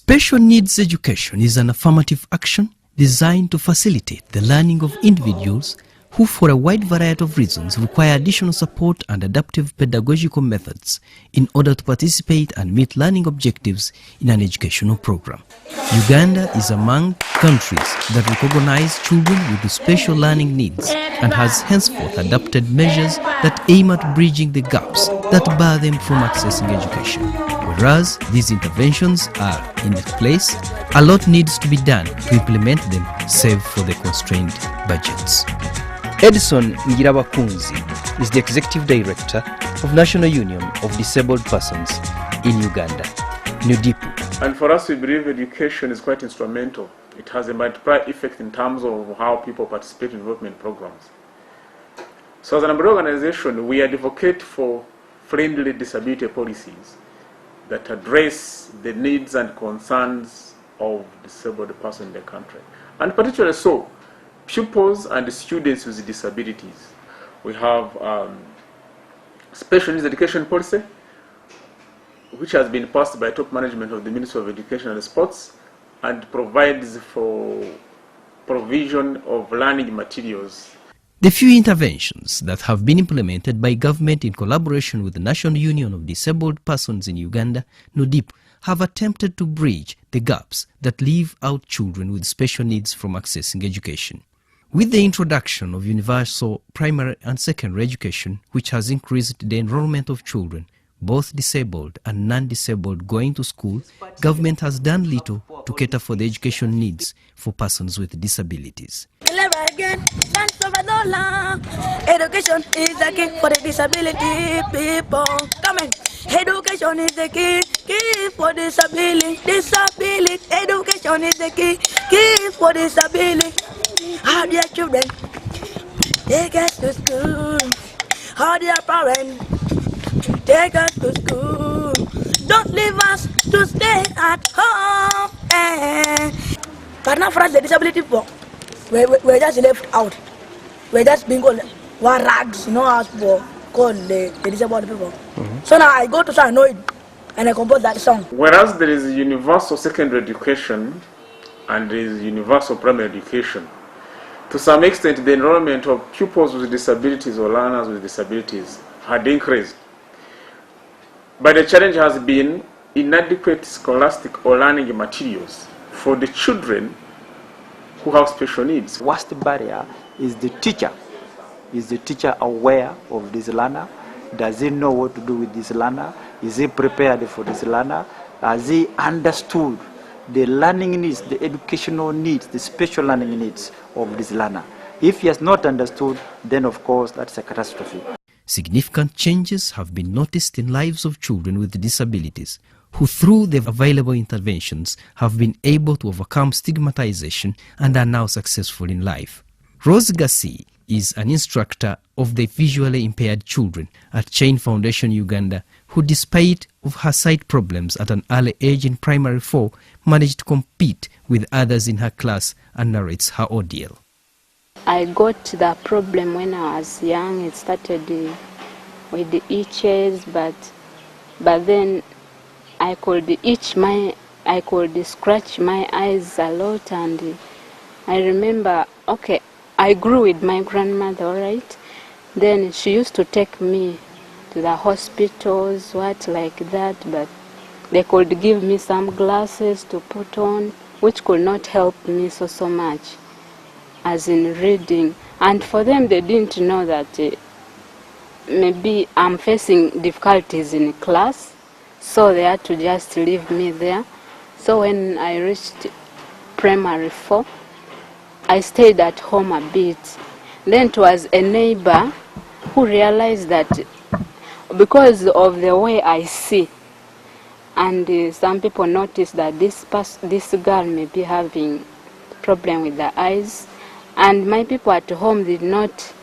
Special needs education is an affirmative action designed to facilitate the learning of individuals who, for a wide variety of reasons, require additional support and adaptive pedagogical methods in order to participate and meet learning objectives in an educational program. Uganda is among countries that recognize children with special learning needs and has henceforth adopted measures that aim at bridging the gaps that bar them from accessing education. Whereas these interventions are in place, a lot needs to be done to implement them, save for the constrained budgets. Edison Ngirabakunzi is the Executive Director of National Union of Disabled Persons in Uganda, Nudipu. And for us, we believe education is quite instrumental. It has a multiplier effect in terms of how people participate in development programs. So as an umbrella organization, we advocate for friendly disability policies that address the needs and concerns of disabled persons in the country. And particularly so, pupils and students with disabilities. We have special needs education policy, which has been passed by top management of the Ministry of Education and Sports and provides for provision of learning materials. The few interventions that have been implemented by government in collaboration with the National Union of Disabled Persons in Uganda, Nudipu, have attempted to bridge the gaps that leave out children with special needs from accessing education. With the introduction of universal primary and secondary education, which has increased the enrollment of children, both disabled and non-disabled, going to school, government has done little to cater for the education needs for persons with disabilities. Education is the key for the disability people. Come on. Education is the key for disability. Education is the key for disability. How dear children, take us to school. How dear parents, take us to school. Don't leave us to stay at home. But now for us, the disability people, we're just left out. We're just being called one rags, as for called the disabled people. So now I go to so annoyed and I compose that song. Whereas there is universal secondary education and there is universal primary education, to some extent the enrollment of pupils with disabilities or learners with disabilities had increased. But the challenge has been inadequate scholastic or learning materials for the children who have special needs. Worst barrier is the teacher. Is the teacher aware of this learner? Does he know what to do with this learner? Is he prepared for this learner? Has he understood the learning needs, the educational needs, the special learning needs of this learner? If he has not understood, then of course that's a catastrophe. Significant changes have been noticed in lives of children with disabilities, who through the available interventions have been able to overcome stigmatization and are now successful in life. Gasi is an instructor of the visually impaired children at Chain Foundation Uganda, who despite of her sight problems at an early age in primary 4, managed to compete with others in her class and narrates her ordeal. I got the problem when I was young. It started with the itches, but then I could scratch my eyes a lot, and I remember, okay, I grew with my grandmother, all right? Then she used to take me to the hospitals, like that, but they could give me some glasses to put on, which could not help me so much as in reading. And for them, they didn't know that maybe I'm facing difficulties in class, so they had to just leave me there. So when I reached primary 4, I stayed at home a bit. Then it was a neighbor who realized that because of the way I see, and some people noticed that this girl may be having problem with the eyes, and my people at home did not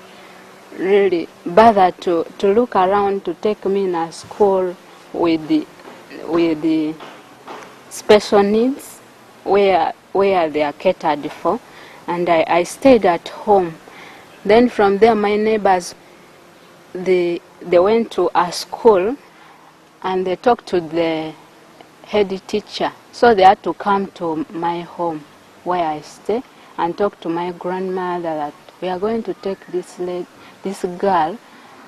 really bother to look around to take me in a school with the special needs where they are catered for, and I stayed at home. Then from there, my neighbors, they went to a school and they talked to the head teacher. So they had to come to my home where I stay and talk to my grandmother that we are going to take this girl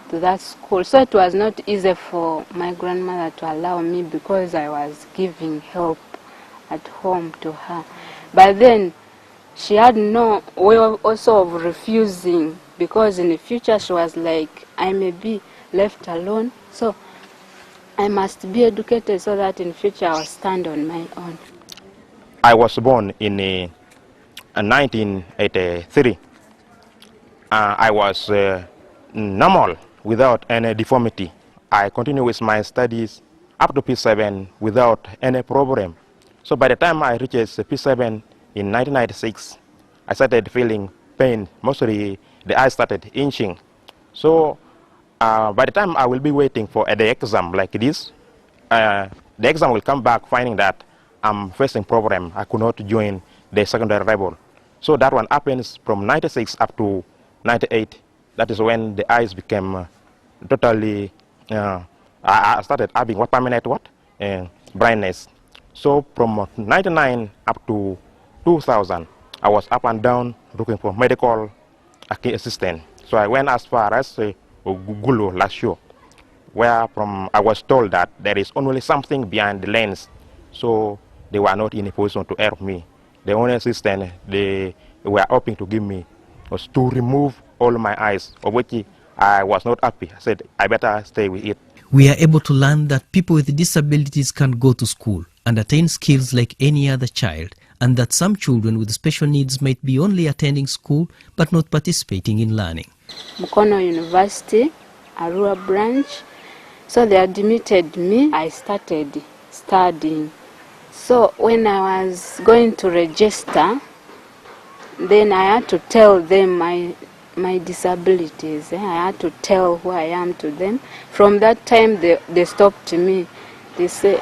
to that school. So it was not easy for my grandmother to allow me because I was giving help at home to her. But then she had no way also of refusing, because in the future she was like, I may be left alone, so I must be educated so that in future I'll stand on my own. I was born in 1983. I was normal without any deformity. I continued with my studies up to P7 without any problem. So by the time I reached P7 in 1996, I started feeling pain. Mostly the eyes started inching. So by the time I will be waiting for the exam like this, the exam will come back finding that I'm facing problem. I could not join the secondary level. So that one happens from 96 up to 98. That is when the eyes became totally, I started having what permanent blindness. So from 99 up to 2000, I was up and down looking for medical assistance. So I went as far as Gulu last year, where I was told that there is only something behind the lens. So they were not in a position to help me. The only assistance they were hoping to give me was to remove all my eyes, of which I was not happy. I said, I better stay with it. We are able to learn that people with disabilities can go to school and attain skills like any other child, and that some children with special needs might be only attending school but not participating in learning. Mukono University, Arua branch. So they admitted me. I started studying. So when I was going to register, then I had to tell them my disabilities. I had to tell who I am to them. From that time, they stopped me. They say,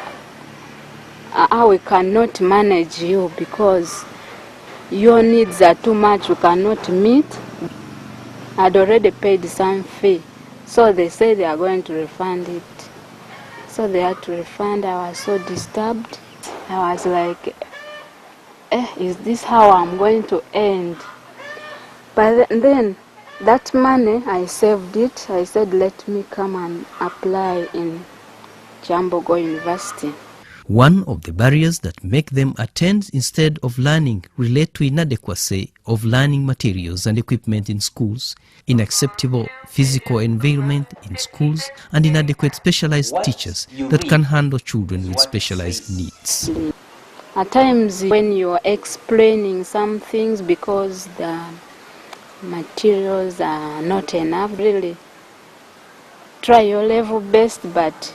we cannot manage you because your needs are too much, we cannot meet. I'd already paid some fee. So they say they are going to refund it. So they had to refund. I was so disturbed. I was like, is this how I'm going to end? But then that money, I saved it. I said, let me come and apply in Omagor University. One of the barriers that make them attend instead of learning relate to inadequacy of learning materials and equipment in schools, inacceptable physical environment in schools, and inadequate specialized teachers that can handle children with specialized needs. At times when you're explaining some things because the materials are not enough, really try your level best, but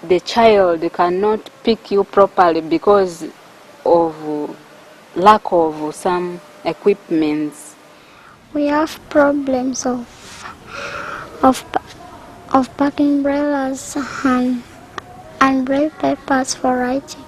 the child cannot pick you properly because of lack of some equipments. We have problems of packing umbrellas and braille papers for writing,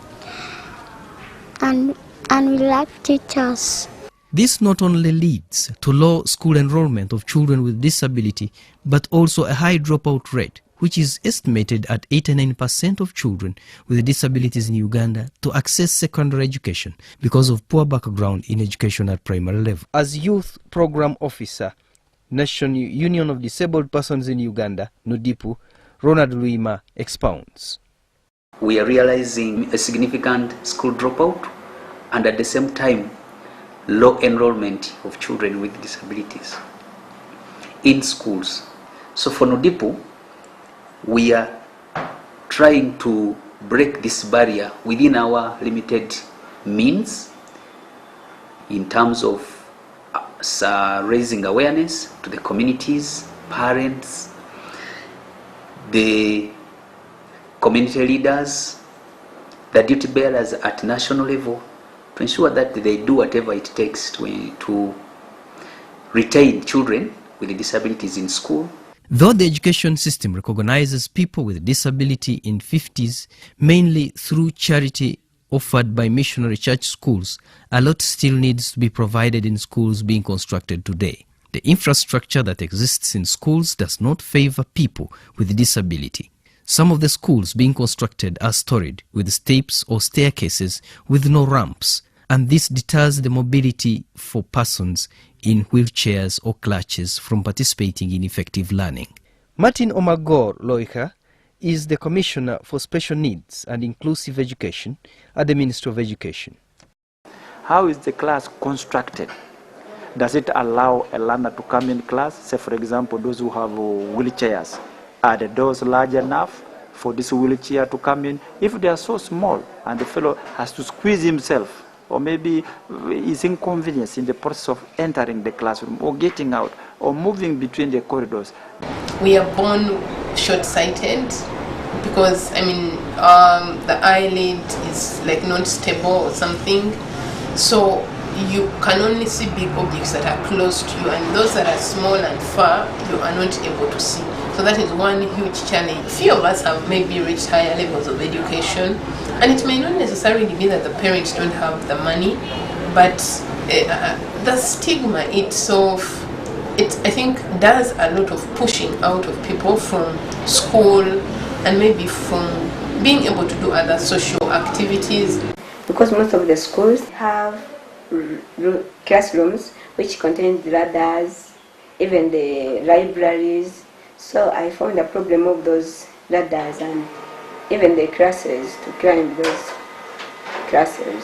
and we lack teachers. This not only leads to low school enrollment of children with disability, but also a high dropout rate, which is estimated at 89% of children with disabilities in Uganda to access secondary education because of poor background in education at primary level. As Youth Program Officer, National Union of Disabled Persons in Uganda, Nudipu, Ronald Loica expounds. We are realizing a significant school dropout and at the same time low enrollment of children with disabilities in schools. So for Nudipu, we are trying to break this barrier within our limited means in terms of raising awareness to the communities, parents, the community leaders, the duty bearers at national level, to ensure that they do whatever it takes to retain children with disabilities in school. Though the education system recognizes people with disability in 50s, mainly through charity offered by missionary church schools, a lot still needs to be provided in schools being constructed today. The infrastructure that exists in schools does not favor people with disability. Some of the schools being constructed are storied with steps or staircases with no ramps, and this deters the mobility for persons in wheelchairs or crutches from participating in effective learning. Martin Omagor, Loica, is the Commissioner for Special Needs and Inclusive Education at the Ministry of Education. How is the class constructed? Does it allow a learner to come in class? Say, for example, those who have wheelchairs. Are the doors large enough for this wheelchair to come in? If they are so small and the fellow has to squeeze himself, or maybe is inconvenience in the process of entering the classroom or getting out or moving between the corridors. We are born short-sighted because, I mean, the eyelid is like not stable or something. So you can only see big objects that are close to you, and those that are small and far, you are not able to see. So that is one huge challenge. Few of us have maybe reached higher levels of education, and it may not necessarily be that the parents don't have the money, but the stigma itself, I think, does a lot of pushing out of people from school and maybe from being able to do other social activities. Because most of the schools have classrooms which contain ladders, even the libraries. So I found a problem of those ladders and even the classes, to climb those classes.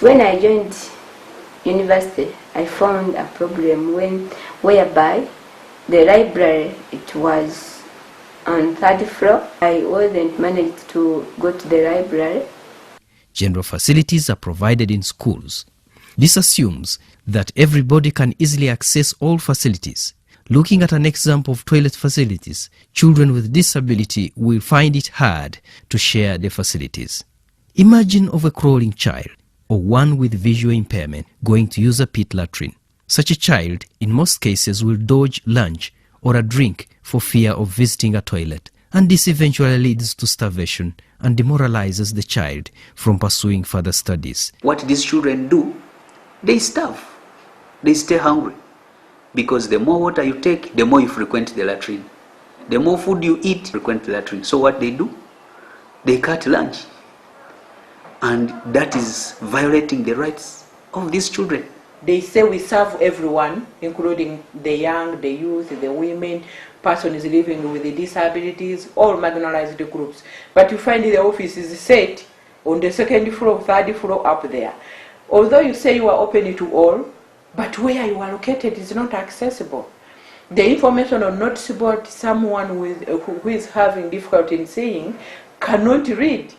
When I joined university, I found a problem whereby the library, it was on 3rd floor. I wasn't managed to go to the library. General facilities are provided in schools. This assumes that everybody can easily access all facilities. Looking at an example of toilet facilities, children with disability will find it hard to share the facilities. Imagine of a crawling child or one with visual impairment going to use a pit latrine. Such a child, in most cases, will dodge lunch or a drink for fear of visiting a toilet, and this eventually leads to starvation and demoralizes the child from pursuing further studies. What these children do, they starve, they stay hungry, because the more water you take, the more you frequent the latrine. The more food you eat, frequent the latrine. So what they do, they cut lunch, and that is violating the rights of these children. They say we serve everyone, including the young, the youth, the women, persons living with the disabilities, all marginalized groups. But you find the office is set on the 2nd floor, 3rd floor up there. Although you say you are open to all, but where you are located is not accessible. The information on notice board, someone who is having difficulty in seeing cannot read.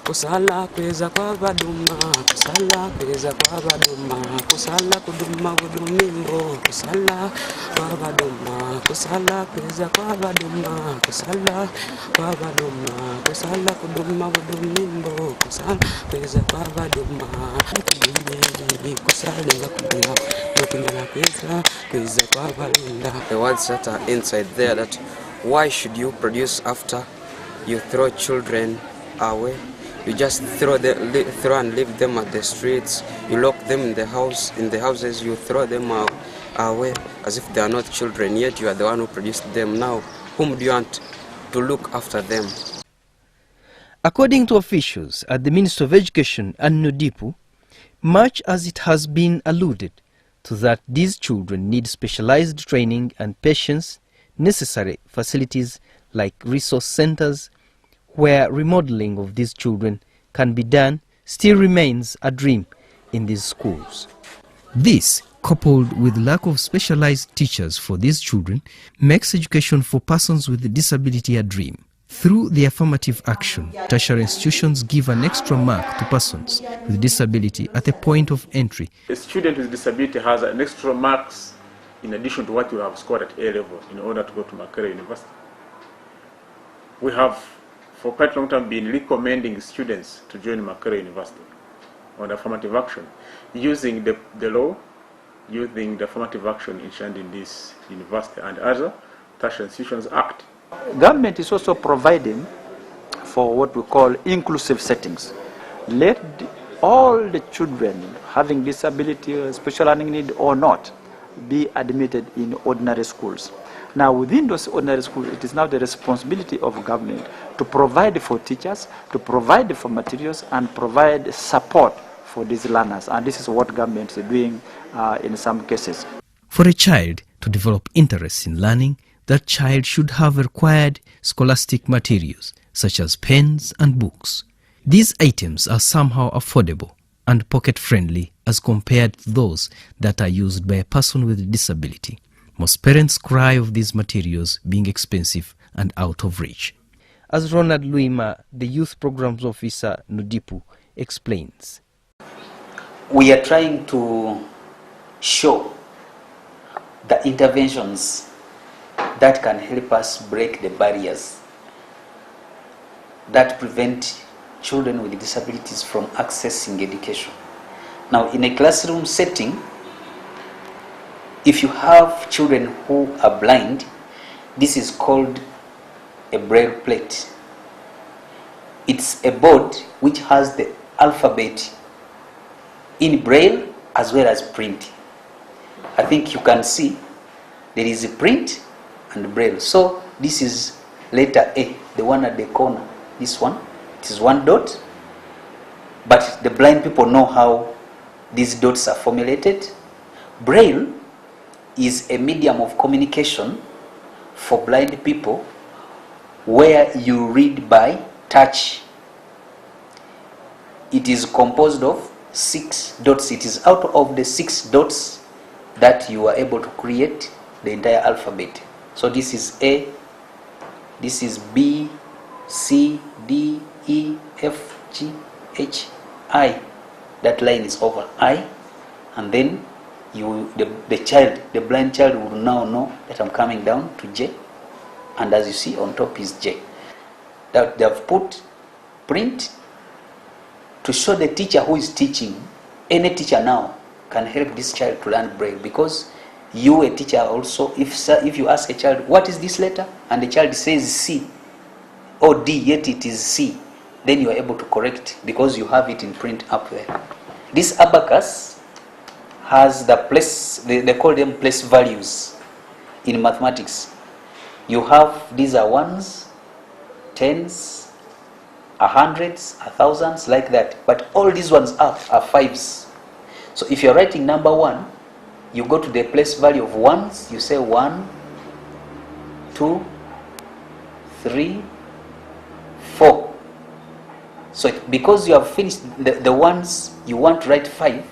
Kusala kweza kwa baduma, kusala kweza kwa baduma, kusala kuduma kudumimbo, kusala kwa baduma, kusala kweza kwa baduma, kusala kwa baduma, kusala kuduma kudumimbo, kusala kweza kwa baduma, kusala kuduma, kweza kwa baduma. The words that are inside there, that why should you produce after you throw children away? You just throw and leave them at the streets. You lock them in the houses. You throw them away as if they are not children. Yet you are the one who produced them. Now, whom do you want to look after them? According to officials at the Ministry of Education and Nudipu, much as it has been alluded to that these children need specialized training and patience, necessary facilities like resource centers, where remodeling of these children can be done, still remains a dream in these schools. This, coupled with lack of specialized teachers for these children, makes education for persons with disability a dream. Through the affirmative action, tertiary institutions give an extra mark to persons with disability at the point of entry. A student with disability has an extra marks in addition to what you have scored at A level in order to go to Makerere University. We have for quite a long time been recommending students to join Makerere University on affirmative action, using the law, using the affirmative action enshrined in this university and other tertiary institutions act. Government is also providing for what we call inclusive settings. Let all the children having disability, special learning need or not, be admitted in ordinary schools. Now, within those ordinary schools, it is now the responsibility of government to provide for teachers, to provide for materials, and provide support for these learners. And this is what government is doing in some cases. For a child to develop interest in learning, that child should have required scholastic materials, such as pens and books. These items are somehow affordable and pocket-friendly as compared to those that are used by a person with a disability. Most parents cry of these materials being expensive and out of reach. As Ronald Luima, the Youth Programs Officer, Nudipu, explains. We are trying to show the interventions that can help us break the barriers that prevent children with disabilities from accessing education. Now, in a classroom setting, if you have children who are blind, this is called a braille plate. It's a board which has the alphabet in braille as well as print. I think you can see there is a print and braille. So this is letter A, the one at the corner. This one, it is one dot, but the blind people know how these dots are formulated. Braille is a medium of communication for blind people where you read by touch. It is composed of 6 dots. It is out of the 6 dots that you are able to create the entire alphabet. So this is A, this is B, C, D, E, F, G, H, I. That line is over I, and then the blind child will now know that I'm coming down to J, and as you see on top is J. That they have put print to show the teacher who is teaching. Any teacher now can help this child to learn braille, because you, a teacher, also, if you ask a child, what is this letter, and the child says C or D, yet it is C, then you are able to correct because you have it in print up there. This abacus has the place, they call them place values in mathematics. You have, these are ones, tens, hundreds, thousands, like that. But all these ones are fives. So if you're writing number 1, you go to the place value of ones, you say 1, 2, 3, 4. So because you have finished the ones you want to write 5,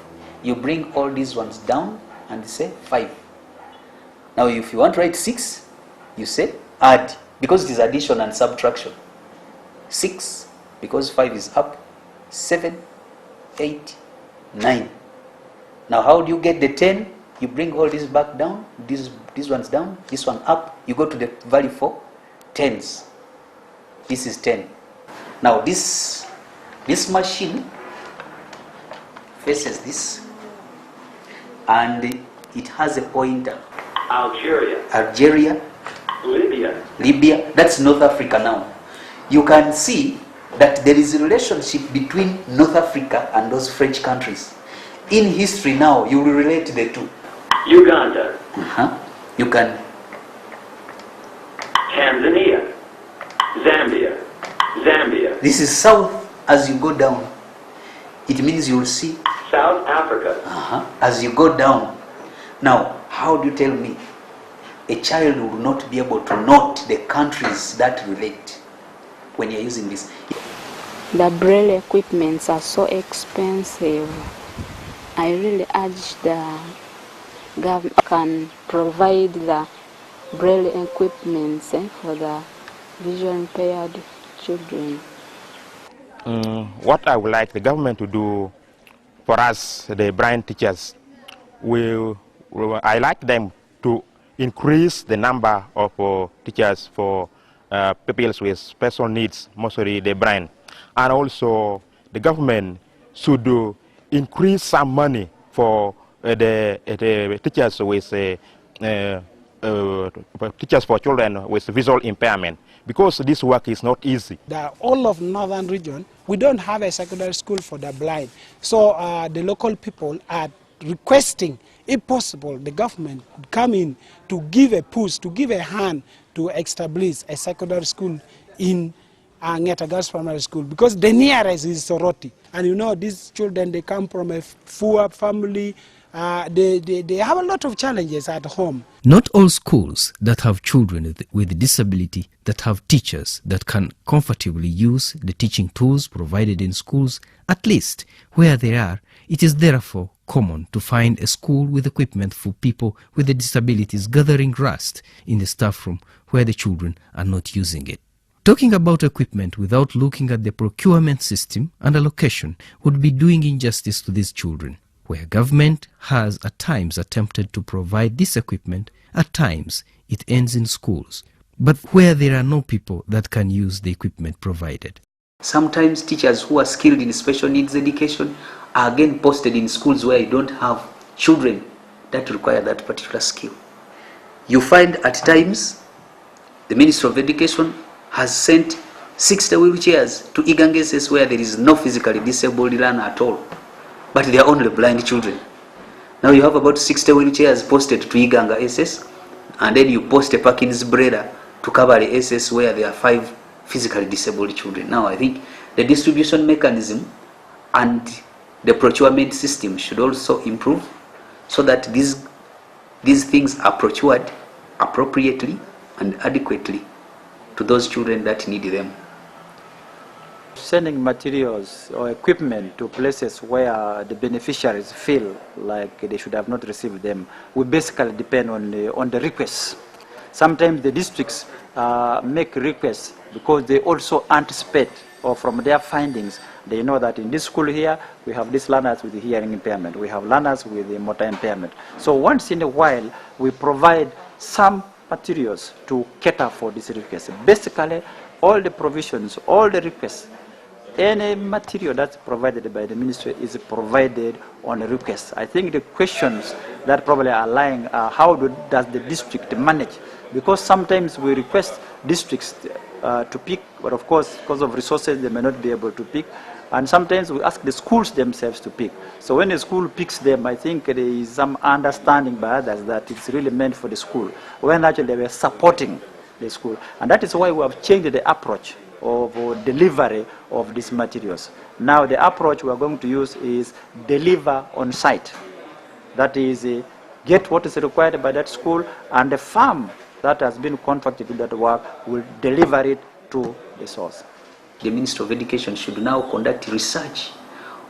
you bring all these ones down and say 5. Now if you want to write 6, you say add, because it is addition and subtraction. 6, because 5 is up, 7, 8, 9. Now how do you get the 10? You bring all these back down, these ones down, this one up, you go to the value for tens. This is 10. Now this machine faces this, and it has a pointer. Algeria, Libya, that's North Africa now. You can see that there is a relationship between North Africa and those French countries. In history now, you will relate the two. Uganda. You can. Tanzania. Zambia. This is south as you go down. It means you will see South Africa. As you go down. Now, how do you tell me a child will not be able to note the countries that relate when you're using this? The braille equipments are so expensive. I really urge the government can provide the braille equipments for the visually impaired children. What I would like the government to do for us, the blind teachers, I like them to increase the number of teachers for people with special needs, mostly the blind. And also the government should increase some money for the teachers with teachers for children with visual impairment, because this work is not easy. All of northern region, we don't have a secondary school for the blind. So the local people are requesting, if possible, the government would come in to give a push, to give a hand to establish a secondary school in Ngeta Girls Primary School, because the nearest is Soroti. And you know, these children, they come from a poor family. They have a lot of challenges at home. Not all schools that have children with disability that have teachers that can comfortably use the teaching tools provided in schools, at least where they are, it is therefore common to find a school with equipment for people with disabilities gathering rust in the staff room where the children are not using it. Talking about equipment without looking at the procurement system and allocation would be doing injustice to these children. Where government has at times attempted to provide this equipment, at times it ends in schools, but where there are no people that can use the equipment provided. Sometimes teachers who are skilled in special needs education are again posted in schools where you don't have children that require that particular skill. You find at times the Ministry of Education has sent 60 wheelchairs to Igangeses where there is no physically disabled learner at all, but they are only blind children. Now you have about 60 wheelchairs posted to Iganga SS, and then you post a Parkins Breda to Kabale SS where there are 5 physically disabled children. Now I think the distribution mechanism and the procurement system should also improve so that these things are procured appropriately and adequately to those children that need them. Sending materials or equipment to places where the beneficiaries feel like they should have not received them will basically depend on the requests. Sometimes the districts make requests because they also anticipate, or from their findings, they know that in this school here we have these learners with hearing impairment, we have learners with motor impairment. So once in a while we provide some materials to cater for this request. Basically, all the provisions, all the requests, any material that's provided by the ministry is provided on a request. I think the questions that probably are lying are how does the district manage? Because sometimes we request districts to pick, but of course, because of resources, they may not be able to pick. And sometimes we ask the schools themselves to pick. So when a school picks them, I think there is some understanding by others that it's really meant for the school, when actually they were supporting the school. And that is why we have changed the approach of delivery of these materials. Now the approach we are going to use is deliver on site. That is, get what is required by that school, and the firm that has been contracted with that work will deliver it to the source. The Ministry of Education should now conduct research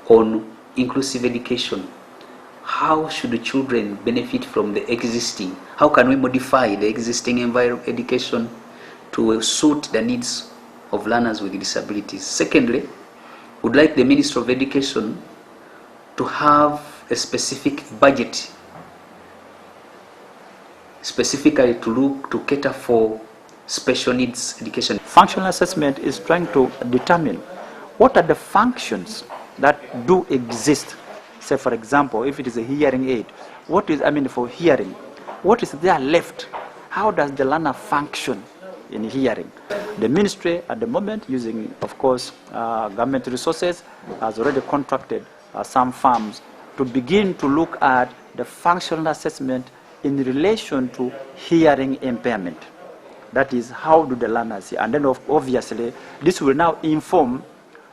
on inclusive education. How should the children benefit from the existing? How can we modify the existing education to suit the needs of learners with disabilities? Secondly, would like the Ministry of Education to have a specific budget specifically to cater for special needs education. Functional assessment is trying to determine what are the functions that do exist. Say, for example, if it is a hearing aid, what is, for hearing, what is there left? How does the learner function in hearing? The ministry at the moment, using, of course, government resources, has already contracted some firms to begin to look at the functional assessment in relation to hearing impairment. That is, how do the learners see? And then obviously, this will now inform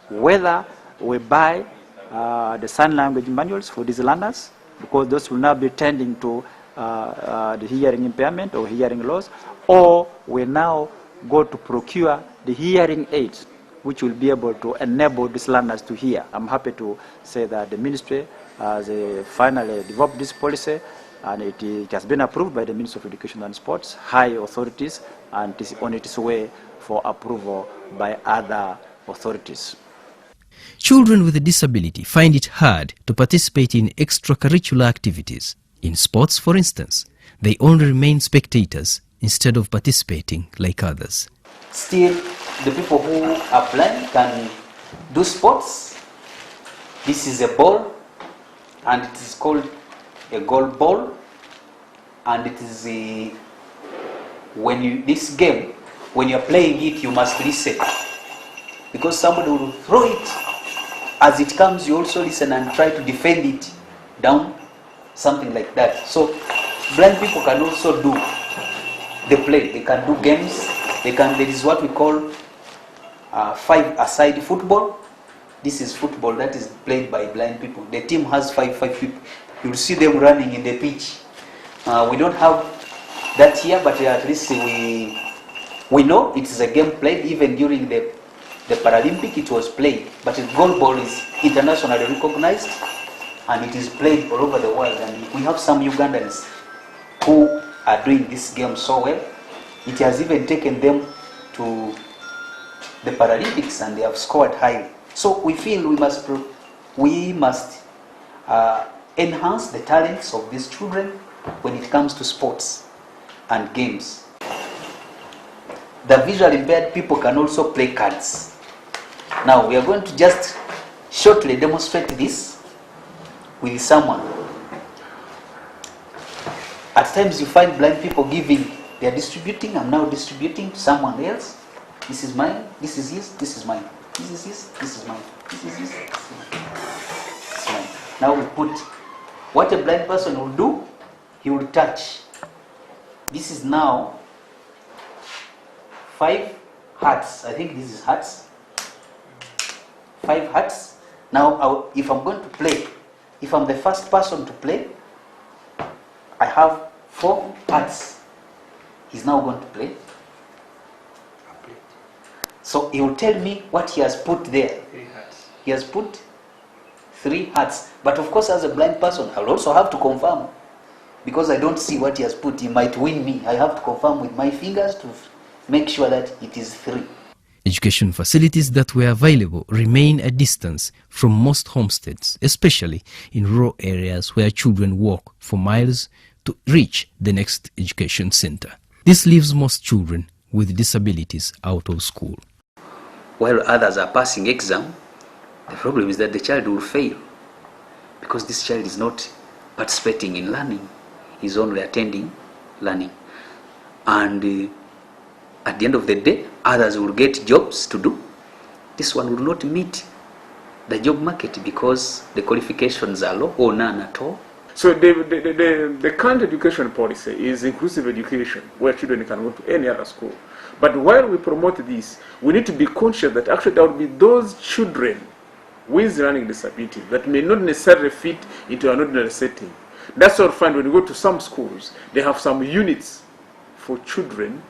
whether we buy the sign language manuals for these learners, because those will now be tending to the hearing impairment or hearing loss, or we now go to procure the hearing aids, which will be able to enable these learners to hear. I'm happy to say that the ministry has finally developed this policy, and it has been approved by the Ministry of Education and Sports, high authorities, and it is on its way for approval by other authorities. Children with a disability find it hard to participate in extracurricular activities. In sports, for instance, they only remain spectators instead of participating like others. Still, the people who are blind can do sports. This is a ball, and it is called a goal ball, and it is this game, when you're playing it, you must listen, because somebody will throw it. As it comes, you also listen and try to defend it down something like that. So blind people can also do the play. They can do games. There is what we call five-a-side football. This is football that is played by blind people. The team has five people. You'll see them running in the pitch. We don't have that here, but at least we know it is a game played. Even during the Paralympic, it was played. But goalball is internationally recognized, and it is played all over the world. And we have some Ugandans who are doing this game so well. It has even taken them to the Paralympics, and they have scored highly. So we feel we must enhance the talents of these children when it comes to sports and games. The visually impaired people can also play cards. Now we are going to just shortly demonstrate this with someone. At times you find blind people giving, they are distributing, I'm now distributing to someone else. This is mine, this is his, this is mine. This is his, this is mine. This is his, this is mine. This is mine. Now we put, what a blind person will do, he will touch. This is now 5 hearts. I think this is hearts. 5 hearts. Now if I'm going to play, if I'm the first person to play, I have 4 hearts. He's now going to play. So he will tell me what he has put there. 3 hearts. He has put 3 hearts. But of course, as a blind person, I will also have to confirm. Because I don't see what he has put. He might win me. I have to confirm with my fingers to make sure that it is 3. Education facilities that were available remain a distance from most homesteads, especially in rural areas where children walk for miles to reach the next education center. This leaves most children with disabilities out of school. While others are passing exam, the problem is that the child will fail because this child is not participating in learning, he's only attending learning. And at the end of the day, others will get jobs to do. This one will not meet the job market because the qualifications are low or none at all. So the current education policy is inclusive education, where children can go to any other school. But while we promote this, we need to be conscious that actually there will be those children with learning disabilities that may not necessarily fit into an ordinary setting. That's what we find when you go to some schools. They have some units for children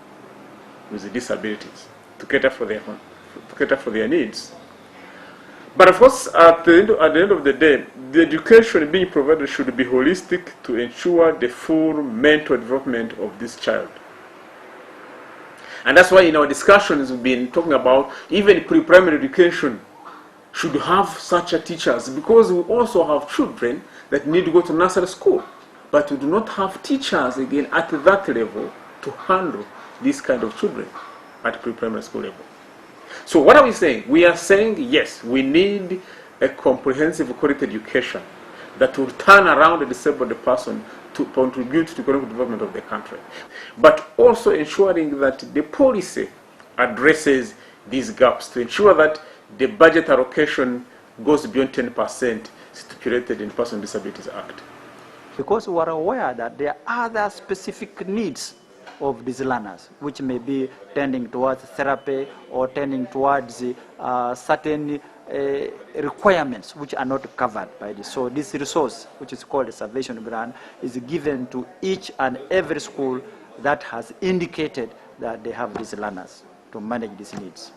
with disabilities to cater for their needs. But of course, at the end of the day, the education being provided should be holistic to ensure the full mental development of this child. And that's why in our discussions we've been talking about even pre-primary education should have such teachers, because we also have children that need to go to nursery school, but we do not have teachers again at that level to handle this kind of children at pre-primary school level. So what are we saying? We are saying, yes, we need a comprehensive quality education that will turn around a disabled person to contribute to the economic development of the country. But also ensuring that the policy addresses these gaps to ensure that the budget allocation goes beyond 10% stipulated in the Person with Disabilities Act. Because we are aware that there are other specific needs of these learners, which may be tending towards therapy or tending towards certain requirements which are not covered by this. So this resource, which is called a salvation grant, is given to each and every school that has indicated that they have these learners to manage these needs.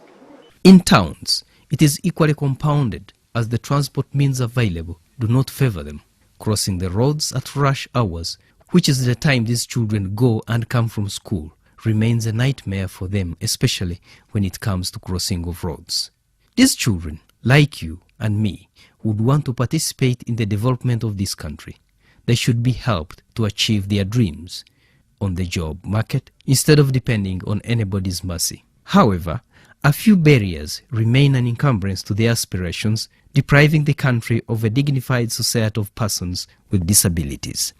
In towns, it is equally compounded, as the transport means available do not favor them. Crossing the roads at rush hours, which is the time these children go and come from school, remains a nightmare for them, especially when it comes to crossing of roads. These children, like you and me, would want to participate in the development of this country. They should be helped to achieve their dreams on the job market instead of depending on anybody's mercy. However, a few barriers remain an encumbrance to their aspirations, depriving the country of a dignified society of persons with disabilities.